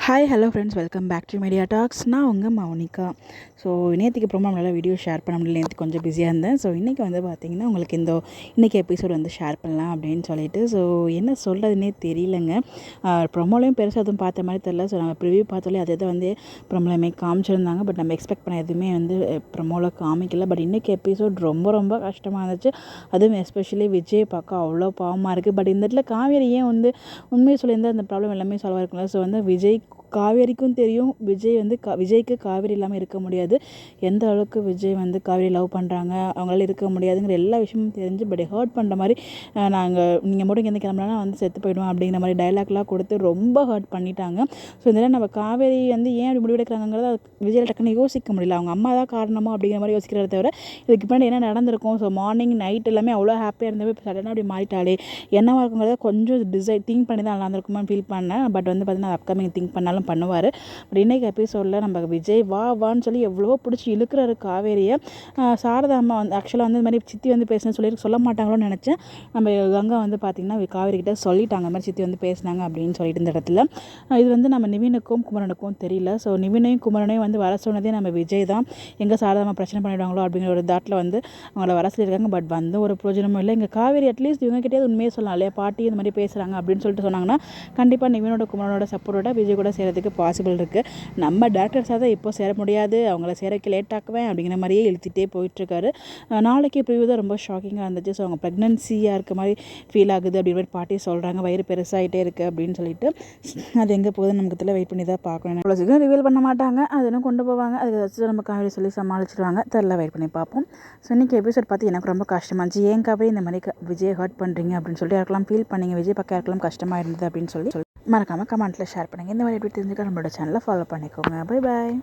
Hi hello friends, welcome back to media talks. நான் உங்கள் Mounika. So நேற்றுக்கு அப்புறமா நம்மளால் வீடியோ ஷேர் பண்ண முடியல, நேற்று கொஞ்சம் பிஸியாக இருந்தேன். ஸோ இன்றைக்கி வந்து பார்த்திங்கன்னா உங்களுக்கு இன்றைக்கி எபிசோட் வந்து ஷேர் பண்ணலாம் அப்படின்னு சொல்லிட்டு, ஸோ என்ன சொல்கிறதுனே தெரியலங்க. ப்ரொமோலையும் பெருசாக எதுவும் பார்த்த மாதிரி தெரியல. ஸோ நம்ம ப்ரிவியூ பார்த்தாலே அதை வந்து ப்ரொமோலையுமே காமிச்சிருந்தாங்க. பட் நம்ம எக்ஸ்பெக்ட் பண்ண எதுவுமே வந்து ப்ரொமோவில் காமிக்கல. பட் இன்றைக்கி எபிசோட் ரொம்ப ரொம்ப கஷ்டமாக இருந்துச்சு. அதுவும் எஸ்பெஷலி விஜய் பார்க்க அவ்வளோ பாவமாக இருக்குது. பட் இந்த இடத்துல காவேரி ஏன் வந்து உண்மையை சொல்லியிருந்தால் அந்த ப்ராப்ளம் எல்லாமே சால்வ் இருக்கும்ல. ஸோ வந்து காவேரிக்கும் தெரியும் விஜய்க்கு காவேரி இல்லாமல் இருக்க முடியாது. எந்த அளவுக்கு விஜய் வந்து காவேரி லவ் பண்ணுறாங்க, அவங்களால இருக்க முடியாதுங்கிற எல்லா விஷயமும் தெரிஞ்சு பட் ஹர்ட் பண்ணுற மாதிரி நீங்கள் மட்டும் இங்கேருந்து கிளம்புனா வந்து செத்து போயிடுவோம் அப்படிங்கிற மாதிரி டைலாக்லாம் கொடுத்து ரொம்ப ஹர்ட் பண்ணிட்டாங்க. ஸோ இதெல்லாம் நம்ம காவேரி வந்து ஏன் அப்படி முடிவெடுக்கிறாங்கிறத விஜய் டக்குன்னு யோசிக்க முடியல. அவங்க அம்மா தான் காரணமோ அப்படிங்கிற மாதிரி யோசிக்கிறத தவிர இதுக்கு பின்னாடி என்ன நடந்திருக்கும். ஸோ மார்னிங் நைட் எல்லாமே அவ்வளோ ஹாப்பியாக இருந்தவே இப்போ சடனாக அப்படி மாறிட்டாலே என்னவா இருக்குங்கிறத கொஞ்சம் திங்க் பண்ணி தான் நல்லா இருந்திருக்குமான்னு ஃபீல் பண்ணேன். பட் வந்து பார்த்தீங்கன்னா அப்கமிங் திங்க் பண்ணாலும் பண்ணுவார். பட் இன்றைக்கி எபிசோடில் நம்ம விஜய் வான்னு சொல்லி எவ்வளவோ பிடிச்சி இழுக்கிறாரு காவேரியை. சாரதா அம்மா வந்து ஆக்சுவலாக வந்து இந்த மாதிரி சித்தி வந்து பேசுன்னு சொல்ல மாட்டாங்களோன்னு நினச்சேன். நம்ம கங்கா வந்து பார்த்திங்கன்னா காவேரி கிட்ட சொல்லிட்டாங்க, இந்த மாதிரி சித்தி வந்து பேசினாங்க அப்படின்னு சொல்லிட்டு இந்த இடத்துல. இது வந்து நம்ம நிவினுக்கும் குமரனுக்கும் தெரியல. ஸோ நிவினையும் குமரனையும் வந்து வர சொன்னதே நம்ம விஜய் தான். எங்கே சாரதா அம்மா பிரச்சனை பண்ணிவிடுவாங்களோ அப்படிங்கிற ஒரு தாட்டில் வந்து அவங்கள வர சொல்லியிருக்காங்க. பட் வந்து ஒரு பிரயோஜனமும் இல்லை. இங்கே காவேரி அட்லீஸ்ட் இவங்ககிட்டே உண்மையை சொல்லலாம் இல்லையா, பாட்டி இந்த மாதிரி பேசுகிறாங்க அப்படின்னு சொல்லிட்டு சொன்னாங்கன்னா கண்டிப்பாக நிவினோட குமரனோட சப்போர்ட்டோட விஜய் கூட சேரதுக்கு பாசிபிள் இருக்குது. நம்ம டேரக்டர்ஸாக தான் இப்போ சேர முடியாது, அவங்கள சேரக்கு லேட் ஆக்குவேன் அப்படிங்கிற மாதிரியே இழுத்துட்டே போயிட்டுருக்காரு. நாளைக்கு ப்ரிவ்யூ தான் ரொம்ப ஷாக்கிங்காக இருந்துச்சு. ஸோ அவங்க ப்ரெக்னன்சியாக இருக்க மாதிரி ஃபீல் ஆகுது அப்படிங்கிற மாதிரி பாட்டி சொல்கிறாங்க. வயிறு பெருசாகிட்டே இருக்குது அப்படின்னு சொல்லிட்டு. அது எங்கே போகுதுன்னு நமக்கு தெரியல, வெயிட் பண்ணி தான் பார்க்கணும். அவ்வளோ சீக்கிரம் ரிவீல் பண்ண மாட்டாங்க, அதெல்லாம் கொண்டு போவாங்க. அதுக்கு ஏதாச்சும் நம்ம காவேரி சொல்லி சமாளிச்சிடுவாங்க. தெரியல, வெயிட் பண்ணி பார்ப்போம். ஸோ இன்றைக்கி எபிசோட் பார்த்து எனக்கு ரொம்ப கஷ்டமாக இருந்துச்சு. ஏன் காவேரி இந்த மாதிரி விஜய் ஹர்ட் பண்ணுறீங்க அப்படின்னு சொல்லிட்டு யாருக்கெல்லாம் ஃபீல் பண்ணிங்க, விஜய் பக்கம் யாருக்கெல்லாம் கஷ்டமாக இருந்தது அப்படின்னு சொல்லி மறக்காமல் கமெண்ட்டில் ஷேர் பண்ணுங்கள். இந்த மாதிரி எப்படி தெரிஞ்சுக்க நம்மளோட சேனலை ஃபாலோ பண்ணிக்கோங்க. Bye bye.